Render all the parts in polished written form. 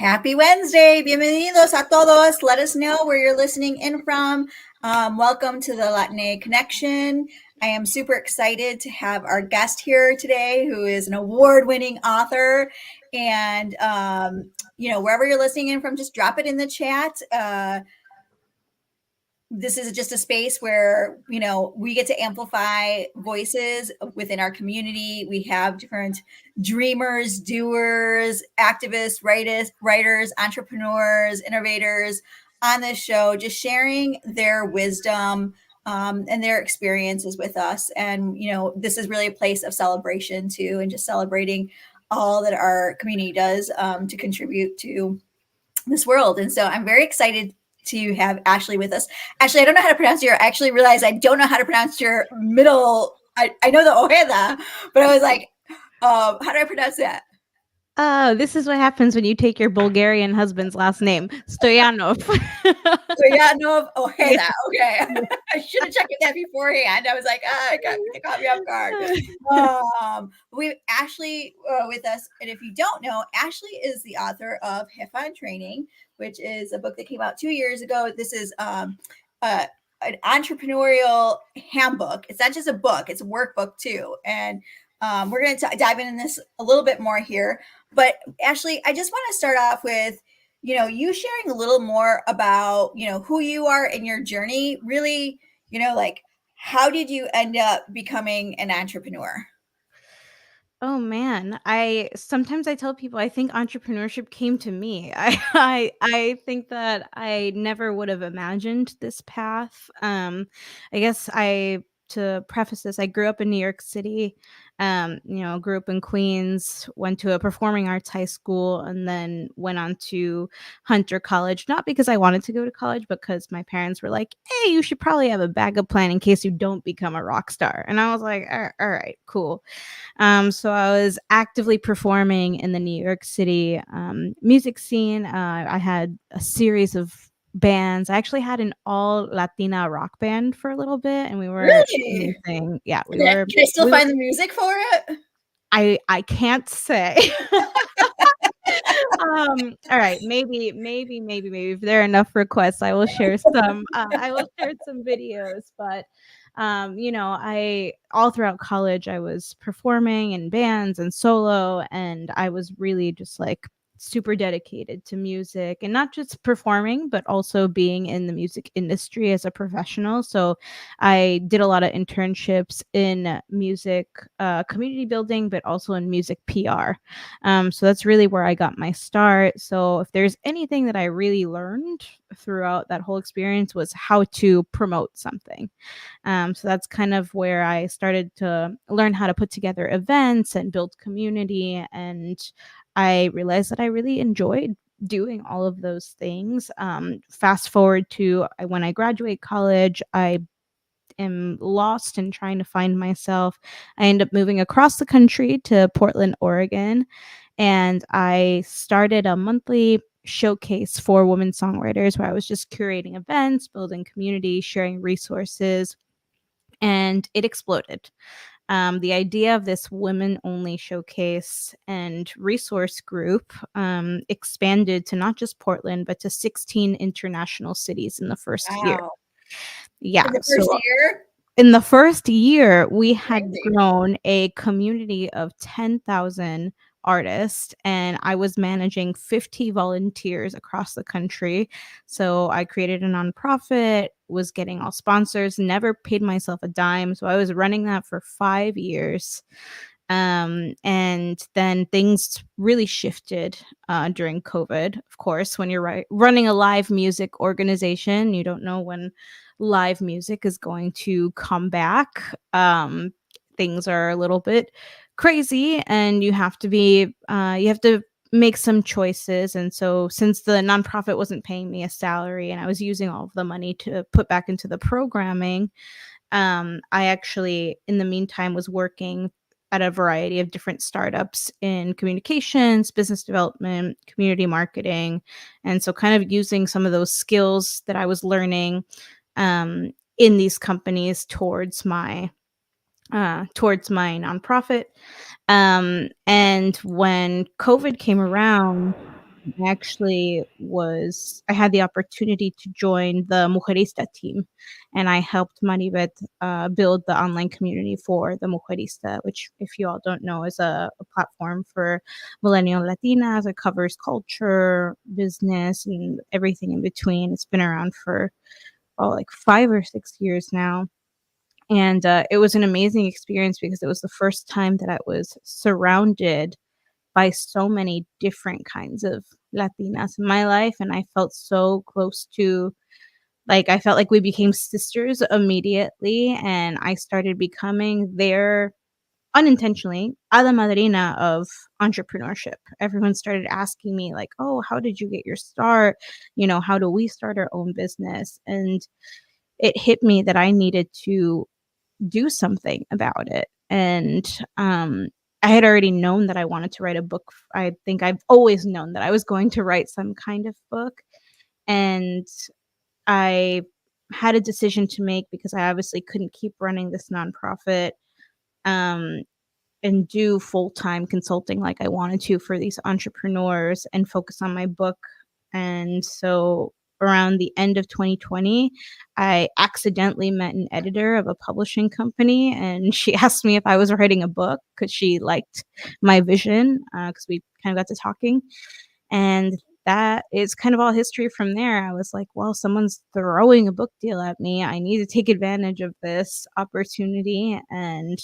Happy Wednesday. Bienvenidos a todos. Let us know where you're listening in from. Welcome to the Latinx Connection. I am super excited to have our guest here today, who is an award-winning author. And, wherever you're listening in from, just drop it in the chat. This is just a space where, we get to amplify voices within our community. We have different dreamers, doers, activists, writers, entrepreneurs, innovators on this show, just sharing their wisdom and their experiences with us. And, this is really a place of celebration too, and just celebrating all that our community does to contribute to this world. And so I'm very excited to have Ashley with us. Ashley, I don't know how to pronounce I actually realized I don't know how to pronounce your middle. I know the Ojeda, but I was like, how do I pronounce that? This is what happens when you take your Bulgarian husband's last name, Stoyanov. Stoyanov Ojeda. Okay. I should have checked that beforehand. I was like, it caught me off guard. We have Ashley with us. And if you don't know, Ashley is the author of Jefa in Training, which is a book that came out 2 years ago. This is an entrepreneurial handbook. It's not just a book, it's a workbook too. And we're going to dive into this a little bit more here. But Ashley, I just want to start off with, you sharing a little more about, who you are in your journey. Really, like, how did you end up becoming an entrepreneur? Oh man, sometimes I tell people I think entrepreneurship came to me. I think that I never would have imagined this path. I guess to preface this, I grew up in New York City. Grew up in Queens, went to a performing arts high school, and then went on to Hunter College. Not because I wanted to go to college, but because my parents were like, "Hey, you should probably have a backup plan in case you don't become a rock star." And I was like, "All right, cool." So I was actively performing in the New York City music scene. I had a series of bands. I actually had an all Latina rock band for a little bit, and we were Really? amazing. Yeah, Can I still find the music for it? I can't say. All right, maybe if there are enough requests, I will share some. I will share some videos, but I all throughout college I was performing in bands and solo, and I was really just like super dedicated to music, and not just performing but also being in the music industry as a professional. So I did a lot of internships in music community building, but also in music PR. So that's really where I got my start. So if there's anything that I really learned throughout that whole experience, was how to promote something. So that's kind of where I started to learn how to put together events and build community. And I realized that I really enjoyed doing all of those things. Fast forward to when I graduate college, I am lost and trying to find myself. I end up moving across the country to Portland, Oregon, and I started a monthly showcase for women songwriters where I was just curating events, building community, sharing resources, and it exploded. The idea of this women only showcase and resource group expanded to not just Portland, but to 16 international cities in the first year. Wow. Yeah. In the first year? In the first year, we had grown a community of 10,000 artists, and I was managing 50 volunteers across the country. So I created a nonprofit, was getting all sponsors, never paid myself a dime. So I was running that for 5 years. And then things really shifted during COVID. Of course, when you're running a live music organization, you don't know when live music is going to come back. Things are a little bit crazy, and you have to make some choices. And so since the nonprofit wasn't paying me a salary and I was using all of the money to put back into the programming, I actually in the meantime was working at a variety of different startups in communications, business development, community marketing. And so kind of using some of those skills that I was learning in these companies towards my nonprofit. And when COVID came around, I had the opportunity to join the Mujerista team, and I helped Maribeth build the online community for the Mujerista, which, if you all don't know, is a platform for millennial Latinas. It covers culture, business, and everything in between. It's been around for like 5 or 6 years now. And it was an amazing experience because it was the first time that I was surrounded by so many different kinds of Latinas in my life, and I felt so close to, like, I felt like we became sisters immediately, and I started becoming their, unintentionally, hada madrina of entrepreneurship. Everyone started asking me like, "Oh, how did you get your start? How do we start our own business?" And it hit me that I needed to do something about it. And I had already known that I wanted to write a book. I think I've always known that I was going to write some kind of book. And I had a decision to make because I obviously couldn't keep running this nonprofit um, and do full-time consulting like I wanted to for these entrepreneurs and focus on my book. And so around the end of 2020, I accidentally met an editor of a publishing company, and she asked me if I was writing a book because she liked my vision, because we kind of got to talking. And that is kind of all history from there. I was like, well, someone's throwing a book deal at me. I need to take advantage of this opportunity. And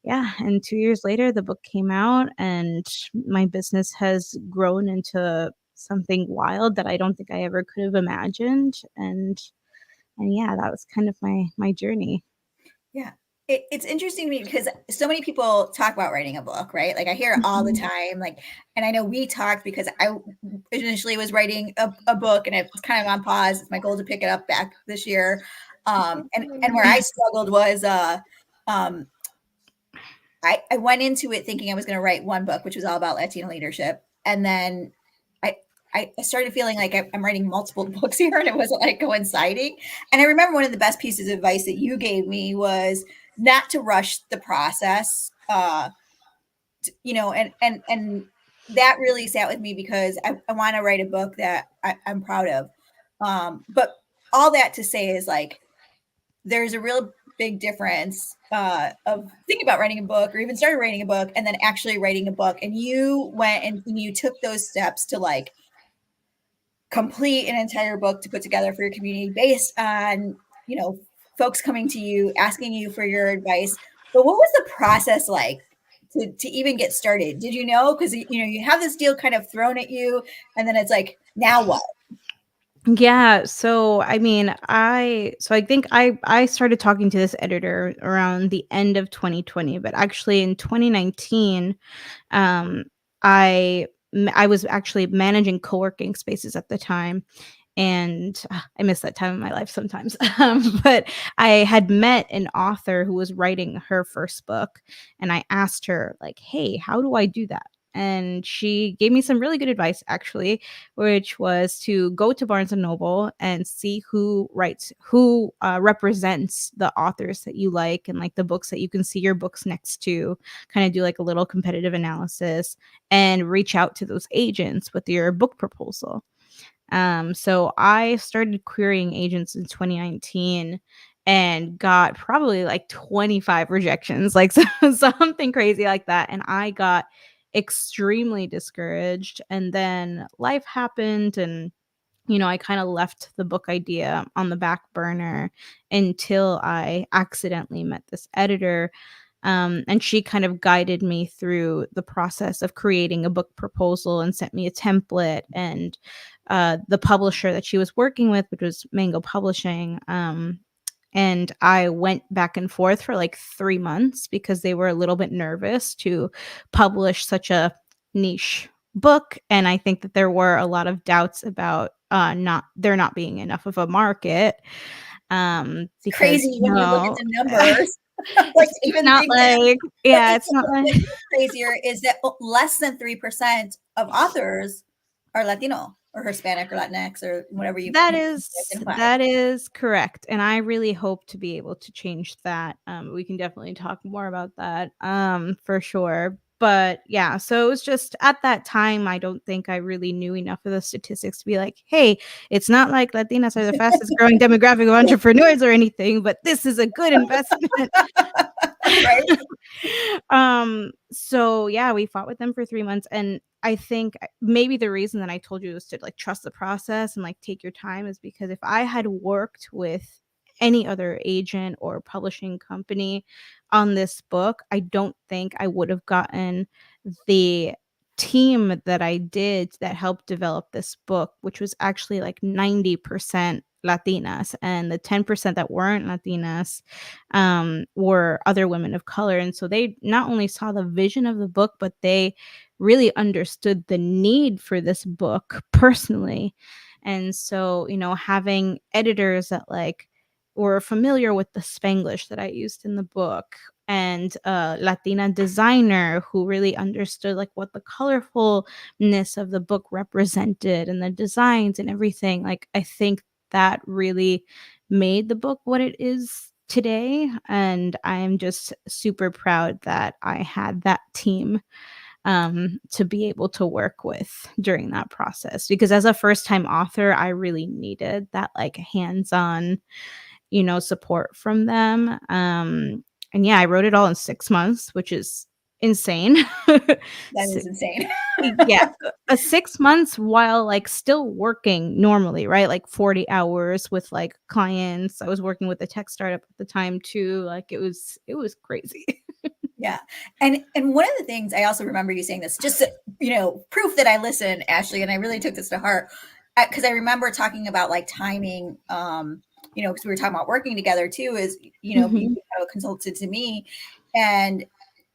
yeah, and 2 years later, the book came out, and my business has grown into something wild that I don't think I ever could have imagined, and yeah, that was kind of my journey. Yeah. It's interesting to me because so many people talk about writing a book, right? Like I hear it all the Mhm. time. Like, and I know we talked because I initially was writing a book and it's kind of on pause. It's my goal to pick it up back this year. And where I Yay. struggled was um, I went into it thinking I was going to write one book, which was all about Latino leadership. And then I, I started feeling like I'm writing multiple books here and it wasn't like coinciding. And I remember one of the best pieces of advice that you gave me was not to rush the process. And that really sat with me because I want to write a book that I'm proud of. But all that to say is like, there's a real big difference of thinking about writing a book or even started writing a book and then actually writing a book. And you went and you took those steps to like complete an entire book to put together for your community based on, folks coming to you, asking you for your advice. But what was the process like to even get started? Did you know? Because, you have this deal kind of thrown at you and then it's like, now what? Yeah, so I mean, I think I started talking to this editor around the end of 2020, but actually in 2019, um, I was actually managing co-working spaces at the time, and I miss that time in my life sometimes. But I had met an author who was writing her first book, and I asked her like, "Hey, how do I do that?" And she gave me some really good advice, actually, which was to go to Barnes and Noble and see who represents the authors that you like and like the books that you can see your books next to. Kind of do like a little competitive analysis and reach out to those agents with your book proposal. So I started querying agents in 2019 and got probably like 25 rejections, like something crazy like that. And I got extremely discouraged. And then life happened, and I kind of left the book idea on the back burner until I accidentally met this editor. And she kind of guided me through the process of creating a book proposal and sent me a template. And the publisher that she was working with, which was Mango Publishing, and I went back and forth for like 3 months because they were a little bit nervous to publish such a niche book. And I think that there were a lot of doubts about not there not being enough of a market, It's because crazy when you look at the numbers, like to it's even not think that. like, But yeah, it's not like what's even crazier is that less than 3% of authors are Latino or Hispanic or Latinx or whatever you that you is identify. that is correct, and I really hope to be able to change that. We can definitely talk more about that, for sure. But yeah, so it was just at that time, I don't think I really knew enough of the statistics to be like, hey, it's not like Latinas are the fastest growing demographic of entrepreneurs or anything, but this is a good investment. Right? So yeah, we fought with them for 3 months, and I think maybe the reason that I told you was to, like, trust the process and, like, take your time is because if I had worked with any other agent or publishing company on this book, I don't think I would have gotten the team that I did that helped develop this book, which was actually, like, 90% Latinas, and the 10% that weren't Latinas were other women of color. And so they not only saw the vision of the book, but they really understood the need for this book personally. And so, having editors that like were familiar with the Spanglish that I used in the book, and a Latina designer who really understood like what the colorfulness of the book represented and the designs and everything. Like, I think that really made the book what it is today, and I am just super proud that I had that team to be able to work with during that process, because as a first time author, I really needed that like hands-on, support from them. And yeah, I wrote it all in 6 months, which is insane. That Si is insane. Yeah, 6 months while, like, still working normally, right? Like, 40 hours with, like, clients. I was working with a tech startup at the time too. Like, it was crazy. Yeah. And one of the things I also remember you saying this, just proof that I listen, Ashley, and I really took this to heart because I remember talking about like timing, because we were talking about working together too, is you Mhm, become a consultant to me. And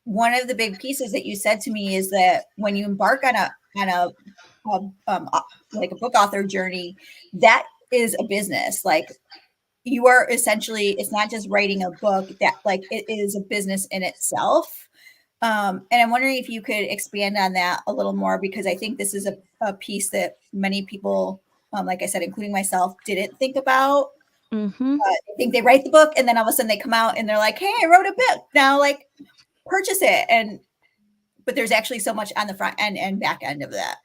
one of the big pieces that you said to me is that when you embark on a like a book author journey, that is a business. Like you are essentially, it's not just writing a book, that like it is a business in itself. And I'm wondering if you could expand on that a little more, because I think this is a piece that many people, like I said, including myself, didn't think about. mhm. I think they write the book and then all of a sudden they come out and they're like, hey, I wrote a book now, like purchase it. But there's actually so much on the front end and back end of that.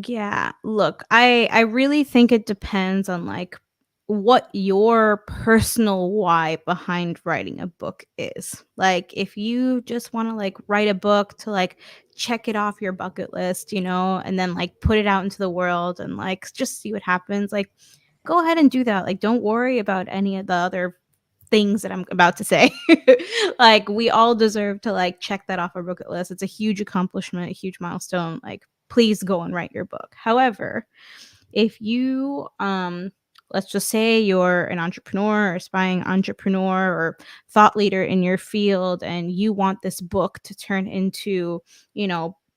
Yeah, look, I really think it depends on, like, what your personal why behind writing a book is. Like, if you just wanna, like, write a book to, like, check it off your bucket list, and then, like, put it out into the world and, like, just see what happens, like, go ahead and do that. Like, don't worry about any of the other things that I'm about to say. Like, we all deserve to, like, check that off our bucket list. It's a huge accomplishment, a huge milestone. Like, please go and write your book. However, if you let's just say you're an entrepreneur or aspiring entrepreneur or thought leader in your field, and you want this book to turn into,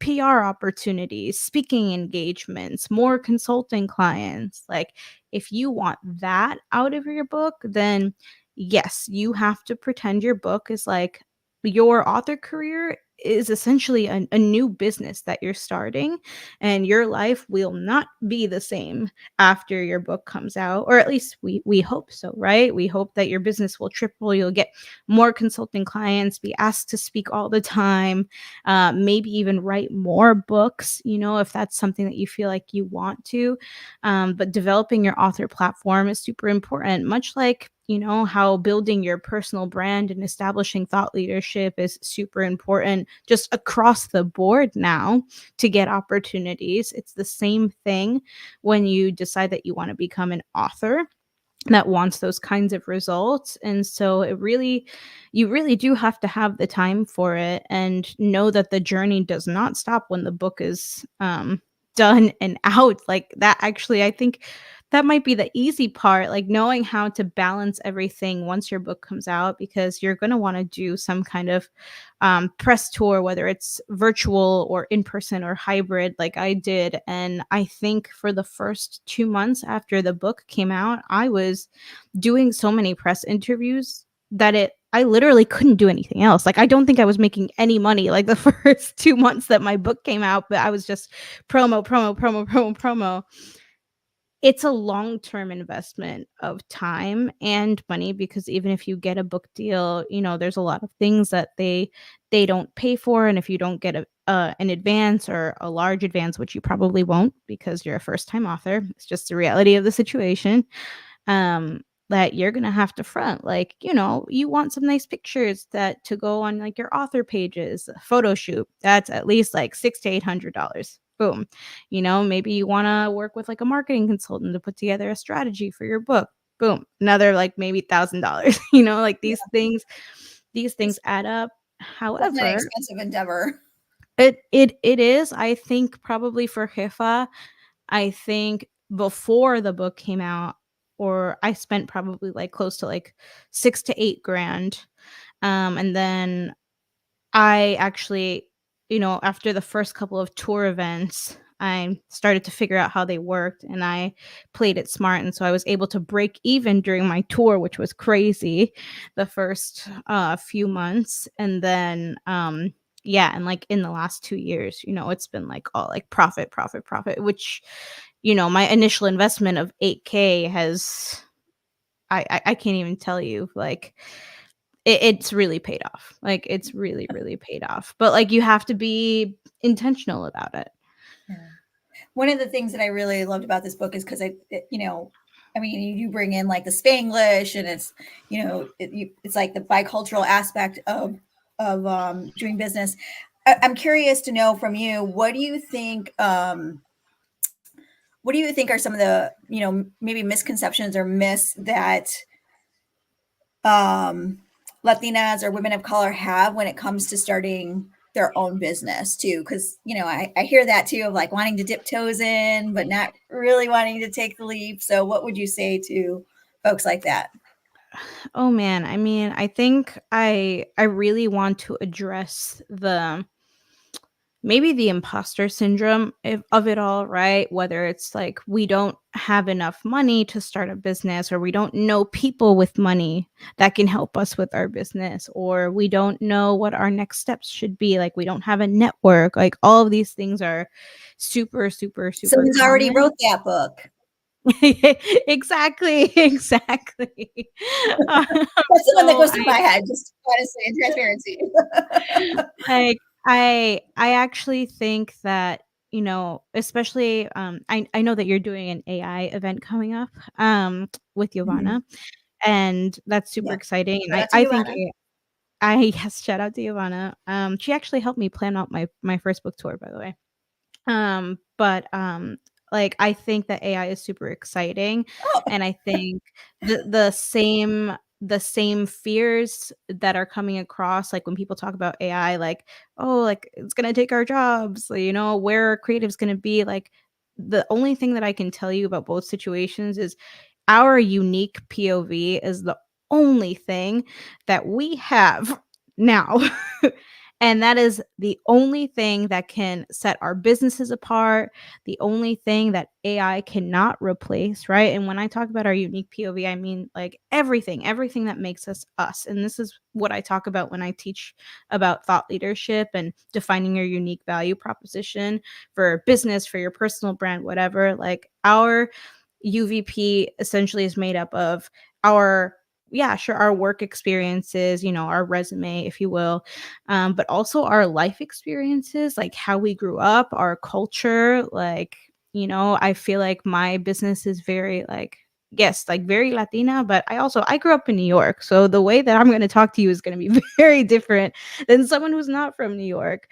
PR opportunities, speaking engagements, more consulting clients. Like, if you want that out of your book, then yes, you have to pretend your book is like your author career is essentially a new business that you're starting, and your life will not be the same after your book comes out, or at least we hope so, right? We hope that your business will triple, you'll get more consulting clients, be asked to speak all the time, maybe even write more books, if that's something that you feel like you want to. But developing your author platform is super important, much like how building your personal brand and establishing thought leadership is super important just across the board now to get opportunities. It's the same thing when you decide that you want to become an author that wants those kinds of results. And so you really do have to have the time for it and know that the journey does not stop when the book is done and out. Like, that actually, I think that might be the easy part, like knowing how to balance everything once your book comes out, because you're going to want to do some kind of press tour, whether it's virtual or in person or hybrid, like I did. And I think for the first 2 months after the book came out, I was doing so many press interviews that I literally couldn't do anything else. Like, I don't think I was making any money like the first 2 months that my book came out, but I was just promo, promo, promo, promo, promo. it's a long-term investment of time and money, because even if you get a book deal, there's a lot of things that they don't pay for, and if you don't get an advance or a large advance, which you probably won't because you're a first-time author, it's just the reality of the situation, um, that you're gonna have to front. Like, you want some nice pictures that to go on like your author pages, a photo shoot. That's at least like $600 to $800. Boom. Maybe you want to work with like a marketing consultant to put together a strategy for your book. Boom. Another like maybe $1,000. Like these things It's add up. definitely an However, expensive endeavor. it is. I think probably for Jefa, I think before the book came out, or I spent probably like close to like 6 to 8 grand. And then I actually, after the first couple of tour events, I started to figure out how they worked, and I played it smart. And so I was able to break even during my tour, which was crazy the first few months. And then, yeah, and like in the last 2 years, it's been like all like profit, profit, profit, which, my initial investment of 8K has, I can't even tell you, like, it's really paid off. Like, it's really, really paid off. But, like, you have to be intentional about it. Yeah. One of the things that I really loved about this book is because I mean, you bring in like the Spanglish, and it's, it's like the bicultural aspect of doing business. I'm curious to know from you, what do you think are some of the, maybe misconceptions or myths that um, Latinas or women of color have when it comes to starting their own business too? Because I hear that too, of like wanting to dip toes in but not really wanting to take the leap. So what would you say to folks like that? Oh, man. I mean, I think I really want to address maybe the imposter syndrome of it all, right? Whether it's like we don't have enough money to start a business, or we don't know people with money that can help us with our business, or we don't know what our next steps should be. Like, we don't have a network. Like, all of these things are super, super, super Someone's already common. wrote that book. Exactly, exactly. Um, That's the one that so goes through my head, just honestly in transparency. Like, I actually think that, especially, I know that you're doing an AI event coming up, with Mhm. Giovanna, and that's super Yeah. exciting, and Shout I out to I you, think Anna. yes, shout out to Giovanna. She actually helped me plan out my first book tour, by the way. But, like, I think that AI is super exciting, Oh, and I think the same fears that are coming across, like, when people talk about AI, like, "Oh, like, it's gonna take our jobs," "Where are creatives gonna be?" Like, the only thing that I can tell you about both situations is our unique POV is the only thing that we have now. And that is the only thing that can set our businesses apart, the only thing that AI cannot replace, right? And when I talk about our unique POV, I mean like everything that makes us us. And this is what I talk about when I teach about thought leadership and defining your unique value proposition for business, for your personal brand, whatever. Like, our UVP essentially is made up of our, yeah, sure, our work experiences, our resume, if you will, but also our life experiences, like how we grew up, our culture. Like, I feel like my business is very like, yes, like very Latina, but I grew up in New York. So the way that I'm going to talk to you is going to be very different than someone who's not from New York.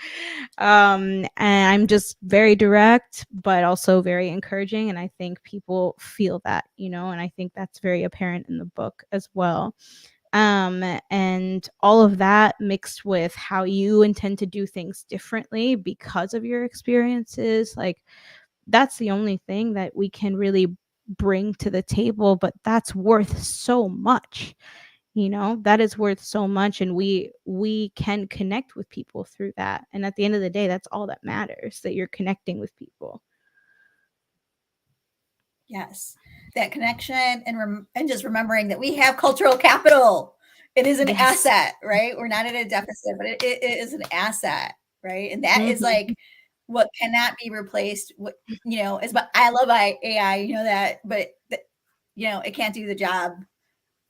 And I'm just very direct, but also very encouraging. And I think people feel that, and I think that's very apparent in the book as well. And all of that mixed with how you intend to do things differently because of your experiences, like, that's the only thing that we can really bring to the table, but that's worth so much. That is worth so much, and we can connect with people through that, and at the end of the day, that's all that matters, that you're connecting with people. yes, that connection, and just remembering that we have cultural capital. It is an Yes. asset, right? We're not at a deficit, but it is an asset, right? And that is Mhm. like what cannot be replaced, what, is, but I love AI, that, but it can't do the job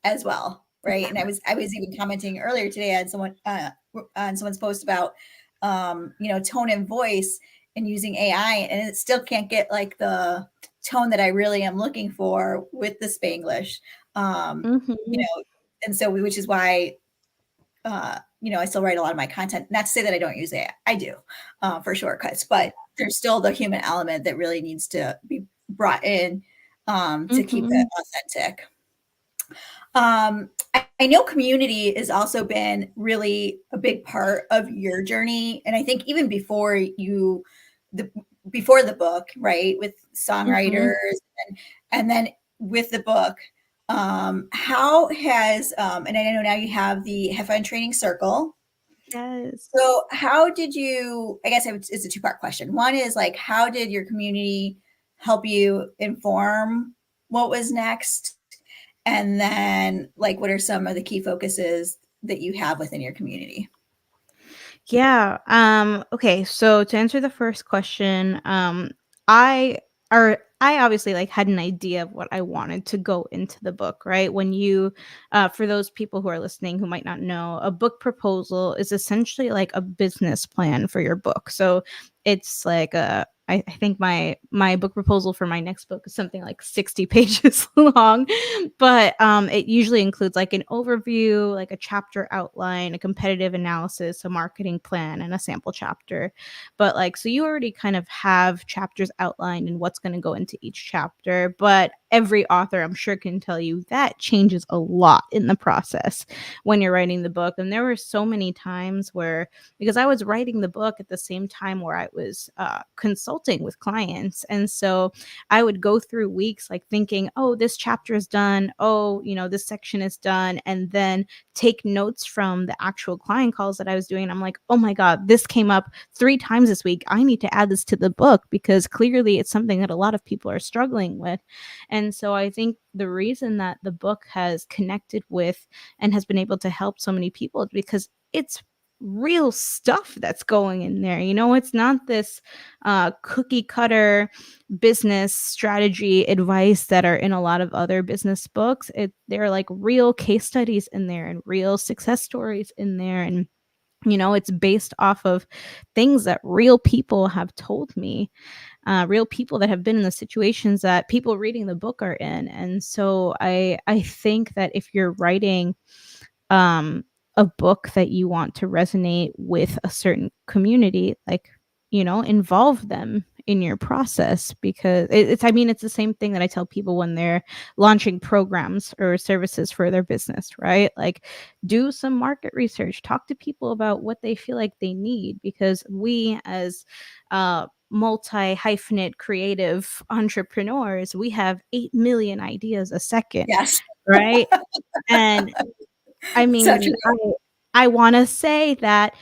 as well, right? And I was even commenting earlier today on someone's post about tone and voice and using AI, and it still can't get like the tone that I really am looking for with the Spanglish. Mhm. And so which is why I still write a lot of my content. Not to say that I don't use AI, I do for shortcuts, but there's still the human element that really needs to be brought in to keep it Mhm. authentic. I know community has also been really a big part of your journey, and I think even the before the book, right, with Mhm. songwriters, and then with the book, how has and I know now you have the Jefa Training Circle. Yes. So how did you? I guess it's a two-part question. One is like, how did your community help you inform what was next? And then, like, what are some of the key focuses that you have within your community? Yeah. Okay. So to answer the first question, I I obviously like had an idea of what I wanted to go into the book, right? When you, for those people who are listening who might not know, a book proposal is essentially like a business plan for your book. So it's like I think my book proposal for my next book is something like 60 pages long, but it usually includes like an overview, like a chapter outline, a competitive analysis, a marketing plan, and a sample chapter. But like, so you already kind of have chapters outlined and what's going to go into each chapter. But every author, I'm sure, can tell you that changes a lot in the process when you're writing the book. And there were so many times where, because I was writing the book at the same time where I was consulting with clients. And so I would go through weeks like thinking, oh, this chapter is done. Oh, this section is done. And then take notes from the actual client calls that I was doing. And I'm like, oh my God, this came up 3 times this week. I need to add this to the book because clearly it's something that a lot of people are struggling with. And so I think the reason that the book has connected with and has been able to help so many people is because it's real stuff that's going in there. It's not this cookie cutter business strategy advice that are in a lot of other business books. They're like real case studies in there and real success stories in there. And it's based off of things that real people have told me, real people that have been in the situations that people reading the book are in. And so I think that if you're writing um, a book that you want to resonate with a certain community, like, involve them in your process because I mean, it's the same thing that I tell people when they're launching programs or services for their business, right? Like, do some market research, talk to people about what they feel like they need, because we as multi hyphenate creative entrepreneurs, we have 8 million ideas a second, Yes. right? And I So mean, true. I wanna say that,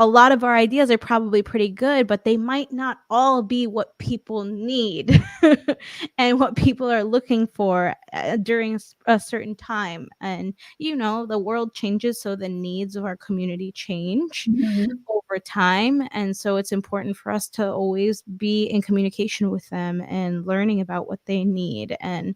a lot of our ideas are probably pretty good, but they might not all be what people need and what people are looking for, during a certain time. And, the world changes, so the needs of our community change Mhm. over time, and so it's important for us to always be in communication with them and learning about what they need and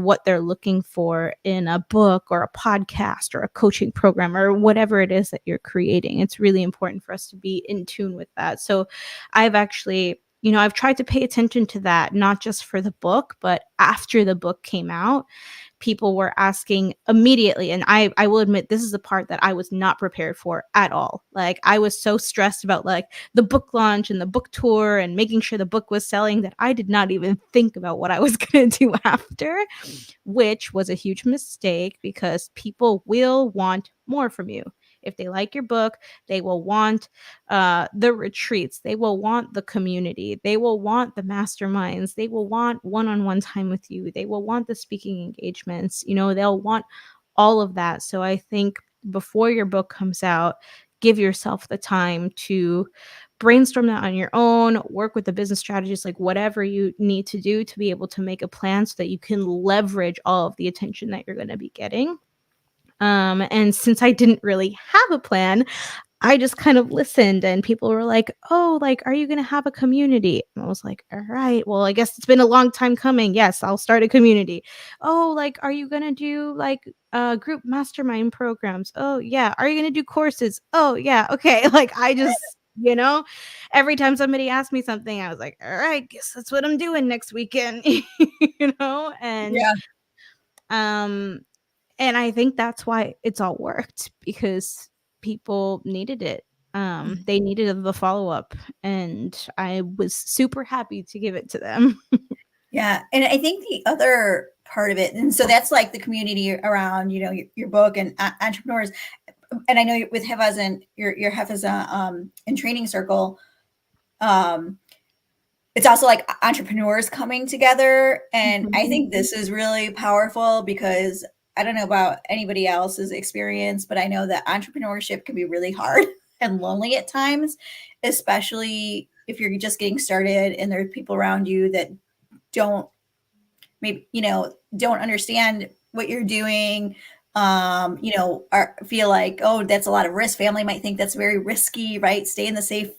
what they're looking for in a book or a podcast or a coaching program or whatever it is that you're creating. It's really important for us to be in tune with that. So I've actually, I've tried to pay attention to that, not just for the book, but after the book came out, people were asking immediately. And I will admit, this is the part that I was not prepared for at all. Like, I was so stressed about like the book launch and the book tour and making sure the book was selling that I did not even think about what I was going to do after, which was a huge mistake because people will want more from you. If they like your book, they will want the retreats, they will want the community, they will want the masterminds, they will want one on one time with you, they will want the speaking engagements, they'll want all of that. So I think before your book comes out, give yourself the time to brainstorm that on your own, work with the business strategist, like whatever you need to do to be able to make a plan so that you can leverage all of the attention that you're going to be getting. And since I didn't really have a plan, I just kind of listened and people were like, "Oh, like, are you gonna have a community?" And I was like, "All right, well, I guess it's been a long time coming. Yes, I'll start a community." "Oh, like, are you gonna do like group mastermind programs?" "Oh, yeah." "Are you gonna do courses?" "Oh, yeah." Okay. Like I just, every time somebody asked me something, I was like, "All right, guess that's what I'm doing next weekend." And Yeah. um and I think that's why it's all worked because people needed it. They needed the follow-up, and I was super happy to give it to them. Yeah. And I think the other part of it, and so that's like the community around, your book and entrepreneurs. And I know with Hefa's and your Hefa's in training circle, um, it's also like entrepreneurs coming together. And I Mhm. think this is really powerful because I don't know about anybody else's experience, but I know that entrepreneurship can be really hard and lonely at times, especially if you're just getting started and there are people around you that don't maybe, don't understand what you're doing. Feel like, oh, that's a lot of risk. Family might think that's very risky, right? Stay in the safe,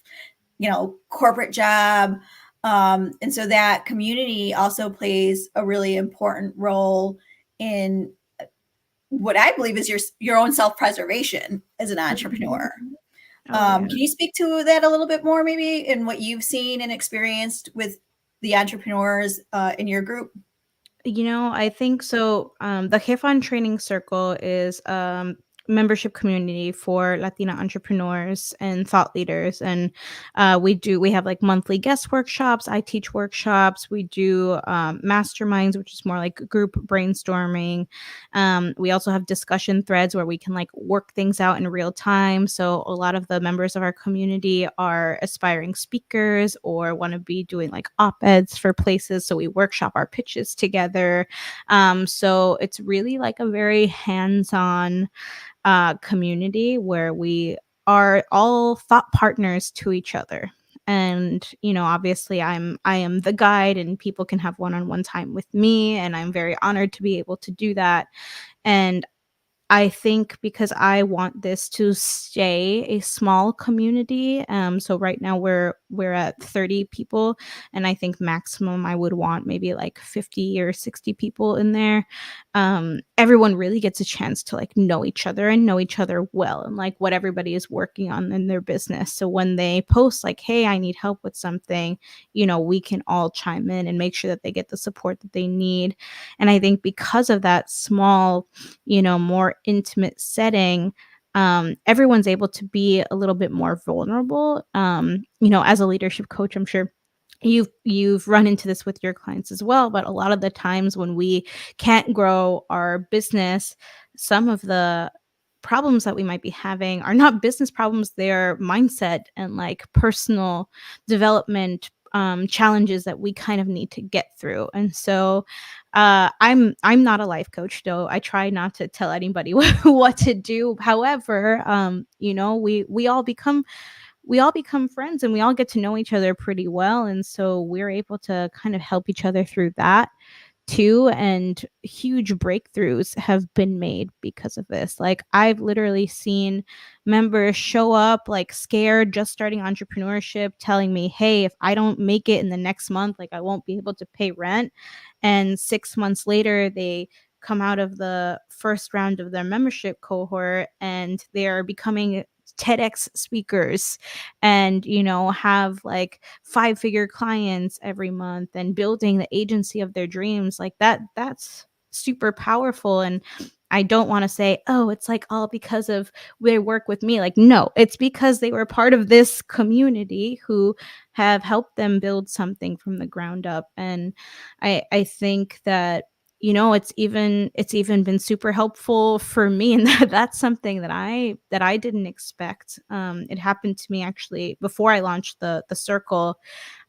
corporate job. And so that community also plays a really important role in what I believe is your own self preservation as an Mhm. entrepreneur. Oh, yeah. Can you speak to that a little bit more, maybe, in what you've seen and experienced with the entrepreneurs in your group? I think so. The Jefa Training Circle is membership community for Latina entrepreneurs and thought leaders, and we have like monthly guest workshops. I teach workshops. We do masterminds, which is more like group brainstorming. We also have discussion threads where we can like work things out in real time. So a lot of the members of our community are aspiring speakers or want to be doing like op-eds for places. So we workshop our pitches together. So it's really like a very hands-on community where we are all thought partners to each other. And obviously I am the guide, and people can have one-on-one time with me, and I'm very honored to be able to do that. And I think because I want this to stay a small community. So right now we're at 30 people, and I think maximum I would want maybe like 50 or 60 people in there. Everyone really gets a chance to like know each other and know each other well, and like what everybody is working on in their business. So when they post like, "Hey, I need help with something," we can all chime in and make sure that they get the support that they need. And I think because of that small, more intimate setting, everyone's able to be a little bit more vulnerable. As a leadership coach, I'm sure you've run into this with your clients as well, but a lot of the times when we can't grow our business, some of the problems that we might be having are not business problems, they're mindset and like personal development challenges that we kind of need to get through. And so I'm not a life coach, though I try not to tell anybody what to do. However, we all become friends, and we all get to know each other pretty well, and so we're able to kind of help each other through that too. And huge breakthroughs have been made because of this. Like I've literally seen members show up like scared, just starting entrepreneurship, telling me, "Hey, if I don't make it in the next month, like I won't be able to pay rent." And 6 months later, they come out of the first round of their membership cohort, and they are becoming TEDx speakers, and have like five-figure clients every month and building the agency of their dreams. Like that's super powerful. And I don't want to say, "Oh, it's like all because of their work with me." Like, no, it's because they were part of this community who have helped them build something from the ground up. And I think that it's even been super helpful for me, and that's something that I didn't expect. It happened to me actually before I launched the circle,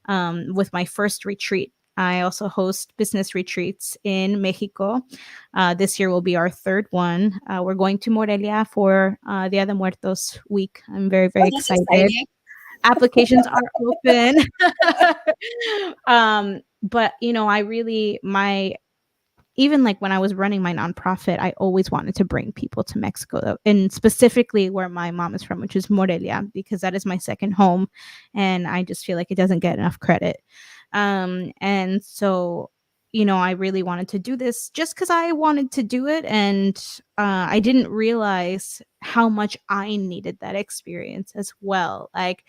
with my first retreat. I also host business retreats in Mexico. This year will be our third one. We're going to Morelia for Dia de Muertos week. I'm very, very Oh, that's excited. exciting. Applications are open. But I really, my even like when I was running my nonprofit, I always wanted to bring people to Mexico, and specifically where my mom is from, which is Morelia, because that is my second home. And I just feel like it doesn't get enough credit. And so, I really wanted to do this just because I wanted to do it. And I didn't realize how much I needed that experience as well. Like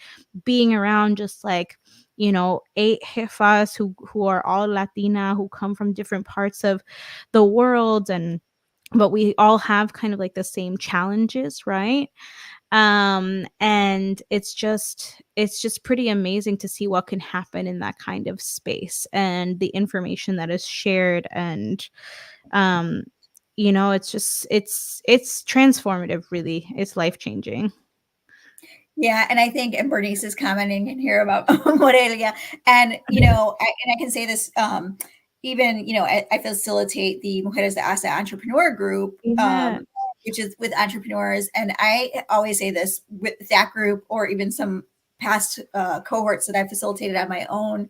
being around just like, 8 jefas who are all Latina, who come from different parts of the world, and but we all have kind of like the same challenges, right? And it's just pretty amazing to see what can happen in that kind of space, and the information that is shared. And um it's transformative, really. It's life changing. Yeah, and I think, and Bernice is commenting in here about Morelia, and I can say this, even I facilitate the Mujeres de Asa entrepreneur group, Yeah. which is with entrepreneurs, and I always say this with that group, or even some past cohorts that I facilitated on my own,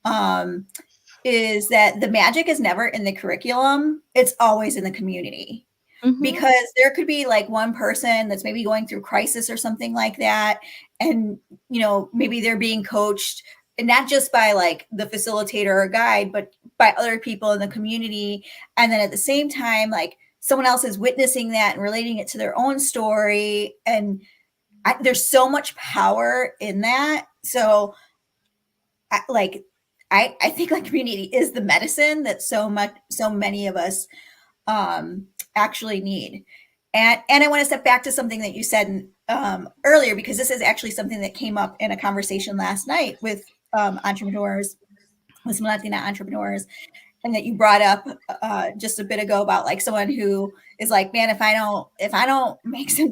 um, is that the magic is never in the curriculum; it's always in the community. Mhm. Because there could be like one person that's maybe going through crisis or something like that, and maybe they're being coached, and not just by like the facilitator or guide, but by other people in the community. And then at the same time, like someone else is witnessing that and relating it to their own story, and there's so much power in that. So like I think like community is the medicine that so many of us actually need. And I want to step back to something that you said earlier, because this is actually something that came up in a conversation last night with entrepreneurs, with some Latina entrepreneurs, and that you brought up just a bit ago about like someone who is like, man, if I don't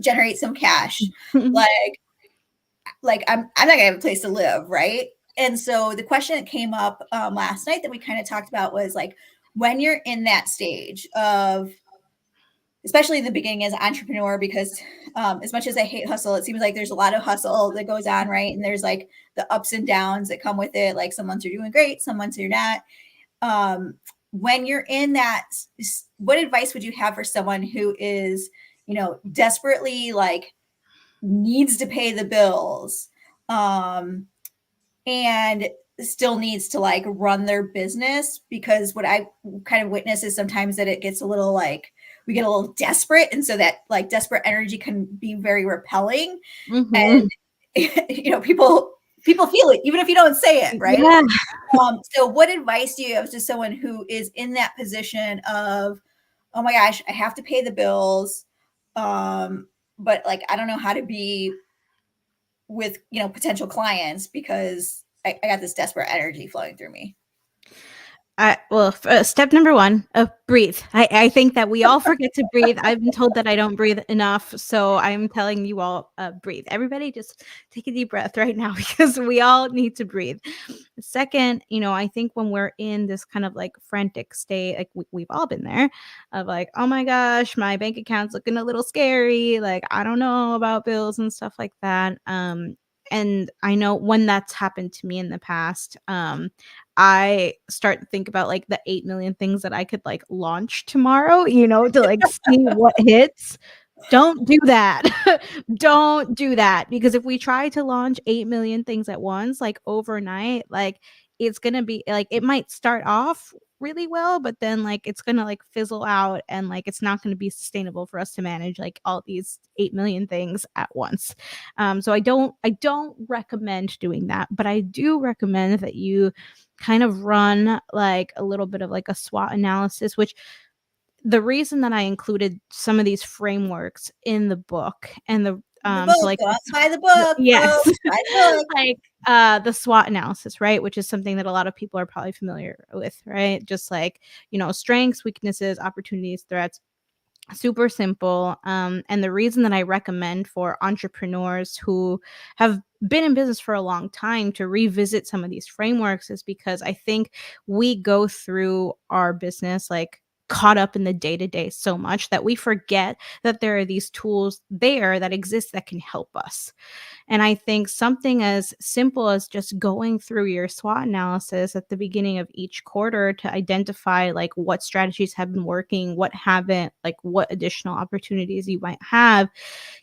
generate some cash, like I'm not gonna have a place to live, right? And so the question that came up last night that we kind of talked about was like, when you're in that stage of, especially in the beginning as an entrepreneur, because as much as I hate hustle, it seems like there's a lot of hustle that goes on, right? And there's like the ups and downs that come with it. Like some months you're doing great, some months you're not. When you're in that, what advice would you have for someone who is, desperately like needs to pay the bills, and still needs to like run their business? Because what I kind of witness is sometimes that it gets a little like, we get a little desperate, and so that like desperate energy can be very repelling. Mhm. And people feel it even if you don't say it, right? Yeah. So what advice do you have to someone who is in that position of, oh my gosh, I have to pay the bills, but like I don't know how to be with potential clients because I got this desperate energy flowing through me? Step number one, breathe. I think that we all forget to breathe. I've been told that I don't breathe enough, so I'm telling you all, breathe. Everybody, just take a deep breath right now because we all need to breathe. Second, I think when we're in this kind of like frantic state, like we've all been there, of like, oh my gosh, my bank account's looking a little scary. Like I don't know about bills and stuff like that. And I know when that's happened to me in the past, I start to think about like the 8 million things that I could like launch tomorrow, to like see what hits. Don't do that. Don't do that, because if we try to launch 8 million things at once, like overnight, like it's going to be like, it might start off really well, but then like it's going to like fizzle out, and like it's not going to be sustainable for us to manage like all these 8 million things at once. So I don't recommend doing that, but I do recommend that you kind of run like a little bit of like a SWOT analysis, which the reason that I included some of these frameworks in the book, and the The so book, like go out and buy the book, yes, folks, buy the book. like the SWOT analysis, right? Which is something that a lot of people are probably familiar with, right? Just like, strengths, weaknesses, opportunities, threats. Super simple. And the reason that I recommend for entrepreneurs who have been in business for a long time to revisit some of these frameworks is because I think we go through our business like caught up in the day to day so much that we forget that there are these tools there that exist that can help us. And I think something as simple as just going through your SWOT analysis at the beginning of each quarter to identify like what strategies have been working, what haven't, like what additional opportunities you might have,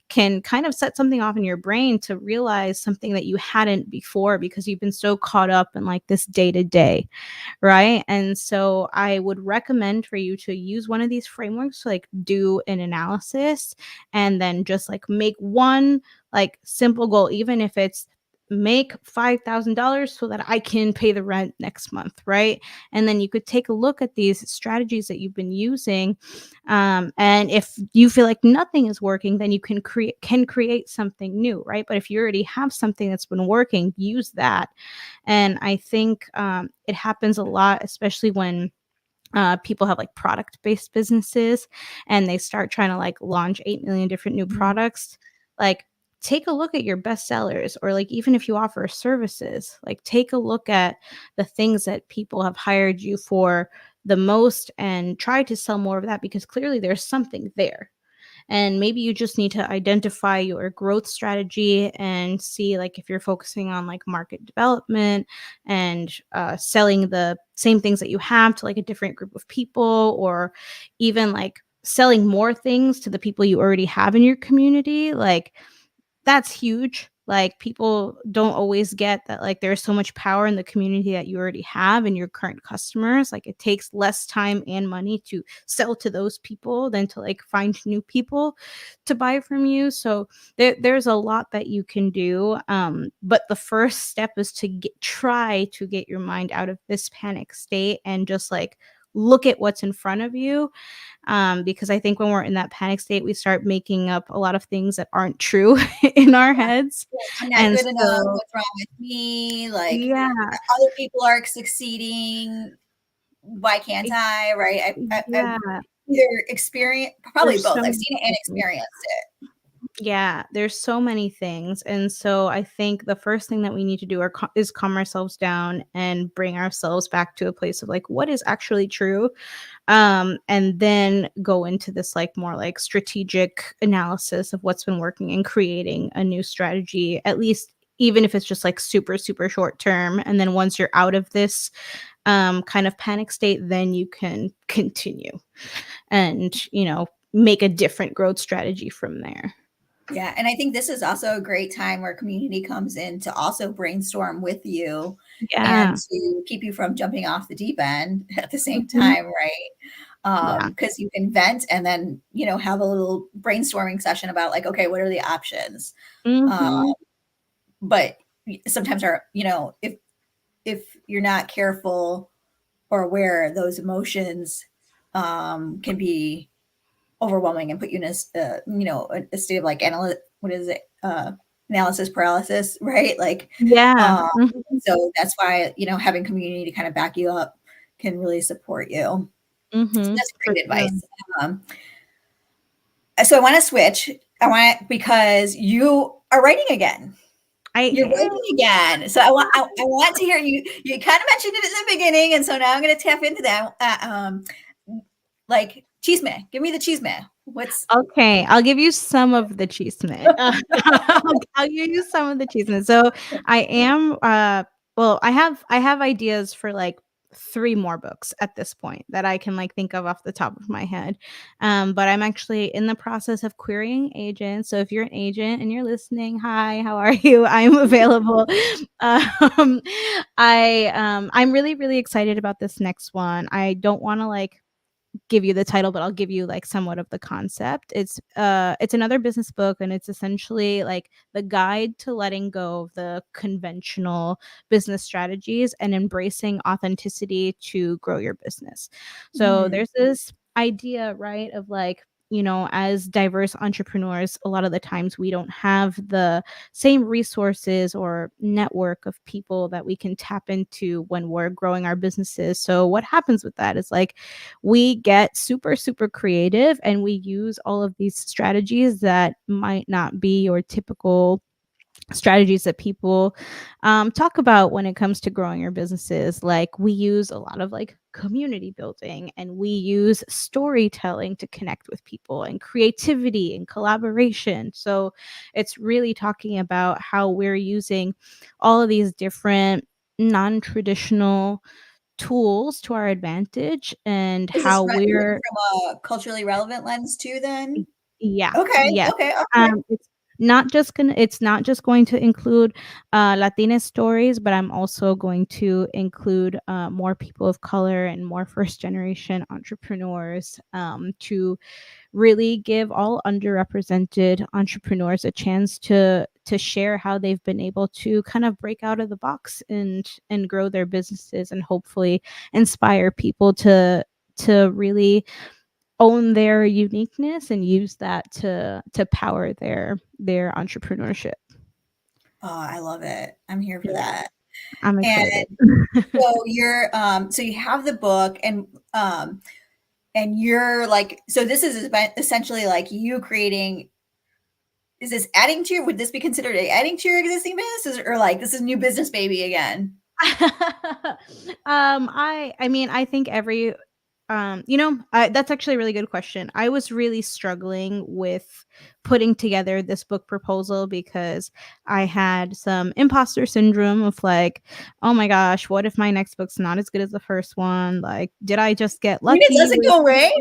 can kind of set something off in your brain to realize something that you hadn't before because you've been so caught up in like this day to day. Right. And so I would recommend for you to use one of these frameworks to like do an analysis and then just like make one like simple goal, even if it's make $5,000 so that I can pay the rent next month. Right. And then you could take a look at these strategies that you've been using. And if you feel like nothing is working, then you can create something new. Right. But if you already have something that's been working, use that. And I think it happens a lot, especially when people have like product based businesses and they start trying to like launch 8 million different new Mhm. products. Like, take a look at your best sellers, or like even if you offer services, like take a look at the things that people have hired you for the most and try to sell more of that because clearly there's something there. And maybe you just need to identify your growth strategy and see like if you're focusing on like market development and selling the same things that you have to like a different group of people, or even like selling more things to the people you already have in your community. Like, that's huge. Like, people don't always get that, like, there's so much power in the community that you already have and your current customers. Like, it takes less time and money to sell to those people than to like find new people to buy from you. So there's a lot that you can do. But the first step is to try to get your mind out of this panic state and just like look at what's in front of you, because I think when we're in that panic state, we start making up a lot of things that aren't true in our Yeah. heads. Yeah, I'm not And good enough. so, What's wrong with me? Like, yeah, other people are succeeding. Why can't e- I? Right? I've yeah, either experienced, probably there's both. so I've many seen it and things. experienced it. Yeah, there's so many things. And so I think the first thing that we need to do is calm ourselves down and bring ourselves back to a place of like what is actually true, and then go into this like more like strategic analysis of what's been working and creating a new strategy, at least even if it's just like super super short term. And then once you're out of this kind of panic state, then you can continue and make a different growth strategy from there. Yeah, and I think this is also a great time where community comes in to also brainstorm with you and Yeah. to keep you from jumping off the deep end at the same Mhm. time, right? Yeah. Because you can vent and then, have a little brainstorming session about like, okay, what are the options? Uh, Mhm. but sometimes if you're not careful or aware, those emotions can be overwhelming and put you in a state of like what is it? Analysis paralysis, right? Like, Yeah. um, Mhm. so that's why, having community to kind of back you up can really support you. So Mhm. that's For great sure. advice. Um, so I want to switch. I want because you are writing again. I You're am. writing again. So I want to hear you. You kind of mentioned it in the beginning, and so now I'm going to tap into that. Like chisme. Give me the chisme. What's Okay, I'll give you some of the chisme. I'll give you some of the chisme. So I am well, I have ideas for like 3 more books at this point that I can like think of off the top of my head. But I'm actually in the process of querying agents. So if you're an agent and you're listening, hi, how are you? I'm available. Um I'm really really excited about this next one. I don't want to like give you the title, but I'll give you like somewhat of the concept. It's another business book, and it's essentially like the guide to letting go of the conventional business strategies and embracing authenticity to grow your business. So mm, there's this idea, right, of like, as diverse entrepreneurs, a lot of the times we don't have the same resources or network of people that we can tap into when we're growing our businesses. So what happens with that is like we get super super creative and we use all of these strategies that might not be your typical strategies that people talk about when it comes to growing your businesses. Like we use a lot of like community building, and we use storytelling to connect with people, and creativity and collaboration. So it's really talking about how we're using all of these different non-traditional tools to our advantage, and Is this how written we're from a culturally relevant lens too then? yeah, Okay, yes. okay, okay. It's not just going to include, Latina stories, but I'm also going to include, more people of color and more first generation entrepreneurs, to really give all underrepresented entrepreneurs a chance to share how they've been able to kind of break out of the box and grow their businesses, and hopefully inspire people to really own their uniqueness and use that to power their entrepreneurship. Oh, I love it. I'm here for Yeah, that. I'm And excited. so you're so you have the book and you're like so this is essentially like you creating is this adding to your would this be considered adding to your existing business or like this is new business baby again? I mean, I think every that's actually a really good question. I was really struggling with putting together this book proposal because I had some imposter syndrome of like, oh my gosh, what if my next book's not as good as the first one? Like, did I just get I mean, it lucky doesn't with go away.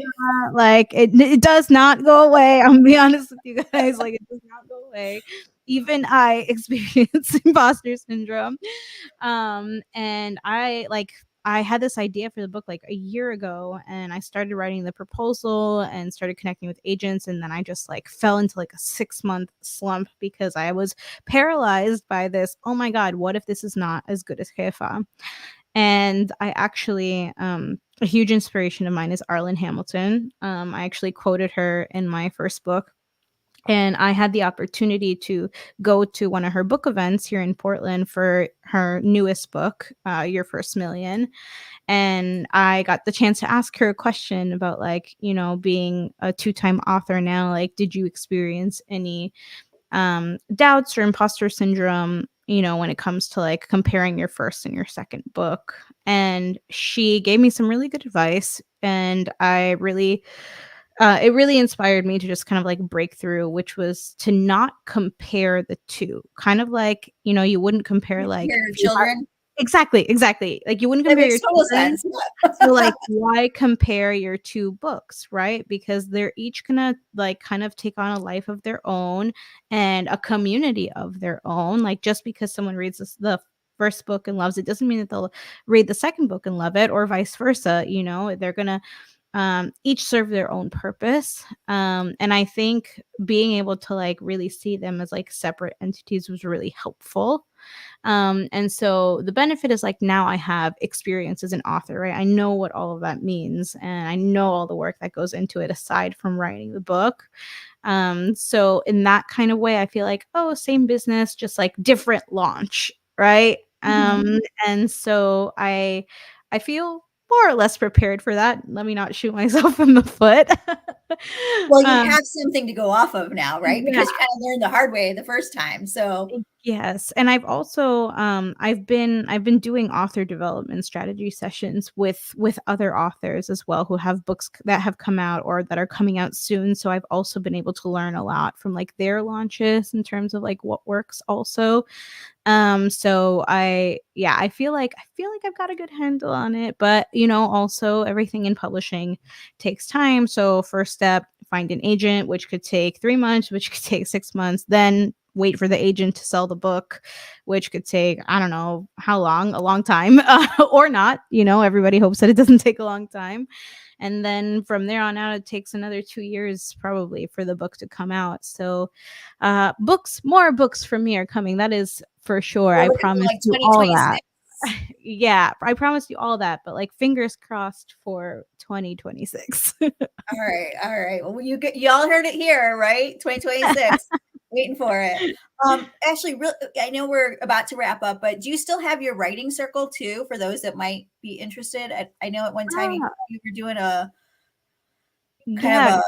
like it does not go away. I'm gonna be honest with you guys. Like it does not go away. Even I experience imposter syndrome. And I had this idea for the book like a year ago, and I started writing the proposal and started connecting with agents, and then I just like fell into like a 6-month slump because I was paralyzed by this, oh my god, what if this is not as good as Jefa? And I actually a huge inspiration of mine is Arlen Hamilton. I actually quoted her in my first book, and I had the opportunity to go to one of her book events here in Portland for her newest book, Your First Million. And I got the chance to ask her a question about, like, being a two-time author now, like, did you experience any doubts or imposter syndrome, when it comes to like comparing your first and your second book? And she gave me some really good advice. And I really it really inspired me to just kind of like break through, which was to not compare the two. Kind of like, you wouldn't compare like Your if you have children. exactly, exactly. Like you wouldn't That compare makes your total children. sense. So like why compare your two books, right? Because they're each gonna like kind of take on a life of their own and a community of their own. Like just because someone reads the first book and loves it doesn't mean that they'll read the second book and love it, or vice versa. They're gonna each serve their own purpose. And I think being able to like really see them as like separate entities was really helpful. And so the benefit is like now I have experience as an author, right? I know what all of that means, and I know all the work that goes into it aside from writing the book. So in that kind of way, I feel like, oh, same business, just like different launch, right? Mhm. And so I feel more or less prepared for that. Let me not shoot myself in the foot. Well, you um, have something to go off of now, right? yeah. Because you kinda learned the hard way the first time, so Yes, and I've also I've been doing author development strategy sessions with other authors as well who have books that have come out or that are coming out soon. So I've also been able to learn a lot from like their launches in terms of like what works also. So I feel like I've got a good handle on it, but also everything in publishing takes time. So first step, find an agent, which could take 3 months, which could take 6 months, then wait for the agent to sell the book, which could take, I don't know how long, a long time, or not. Everybody hopes that it doesn't take a long time. And then from there on out, it takes another 2 years probably for the book to come out. So more books from me are coming. That is for sure. we're I looking for promise like you all 2026. that. Yeah, I promise you all that. But like fingers crossed for 2026. All right. Well, y'all heard it here, right? 2026. Waiting for it. Actually, I know we're about to wrap up, but do you still have your writing circle too for those that might be interested? I know at one time Ah, you were doing a kind of yeah, a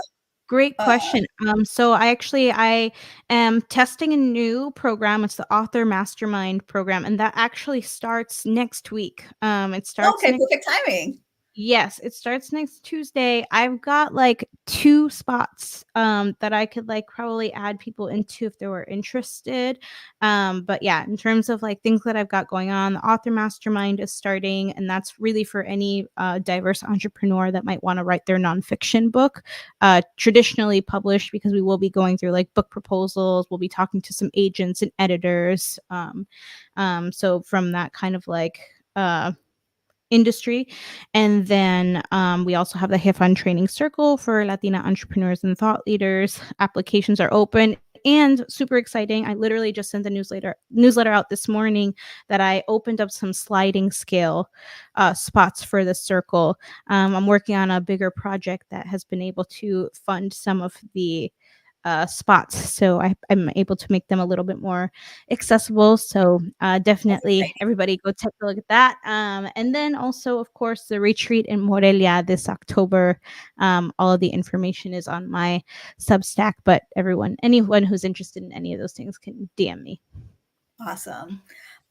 Great Uh, question. So I am testing a new program. It's the Author Mastermind program, and that actually starts next week. It starts okay, next perfect timing. Yes, it starts next Tuesday. I've got like 2 spots, that I could, like, probably add people into if they were interested. But yeah, in terms of, like, things that I've got going on, the Author Mastermind is starting, and that's really for any, diverse entrepreneur that might wanna write their nonfiction book, traditionally published, because we will be going through, like, book proposals, we'll be talking to some agents and editors, so from that kind of, like, industry. And then we also have the Jefa Training Circle for Latina entrepreneurs and thought leaders. Applications are open and super exciting. I literally just sent the newsletter out this morning that I opened up some sliding scale spots for the circle. I'm working on a bigger project that has been able to fund some of the spots. So I'm able to make them a little bit more accessible. So That's definitely exciting. everybody go take a look at that. And then also, of course, the retreat in Morelia this October. All of the information is on my Substack, but anyone who's interested in any of those things can DM me. Awesome.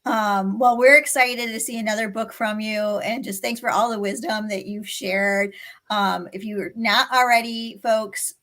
Well, we're excited to see another book from you, and just thanks for all the wisdom that you've shared. If you're not already, folks,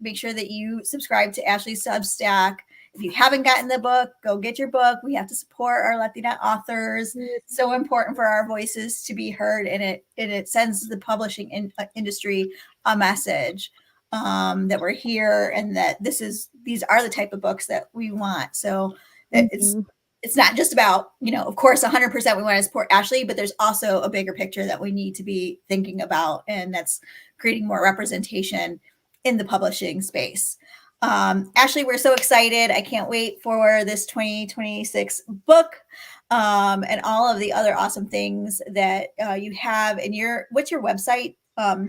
make sure that you subscribe to Ashley's Substack. If you haven't gotten the book, go get your book. We have to support our Latina authors. So important for our voices to be heard, and it sends the publishing industry a message that we're here, and that these are the type of books that we want. So that Mhm. it's not just about, of course, 100% we want to support Ashley, but there's also a bigger picture that we need to be thinking about, and that's creating more representation in the publishing space. Ashley, we're so excited. I can't wait for this 2026 book, and all of the other awesome things that you have. And what's your website,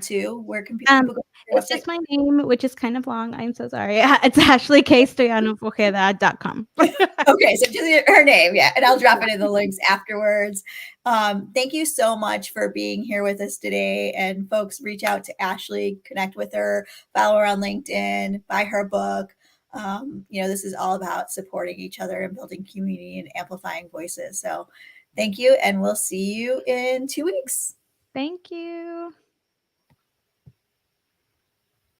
too? Where can Um, people go to your it's website? just my name, which is kind of long. I'm so sorry. It's ashleykstojanoforjeda.com. Okay, so just her name, yeah, and I'll drop it in the links afterwards. Thank you so much for being here with us today. And folks, reach out to Ashley, connect with her, follow her on LinkedIn, buy her book. This is all about supporting each other and building community and amplifying voices. So thank you, and we'll see you in 2 weeks. Thank you.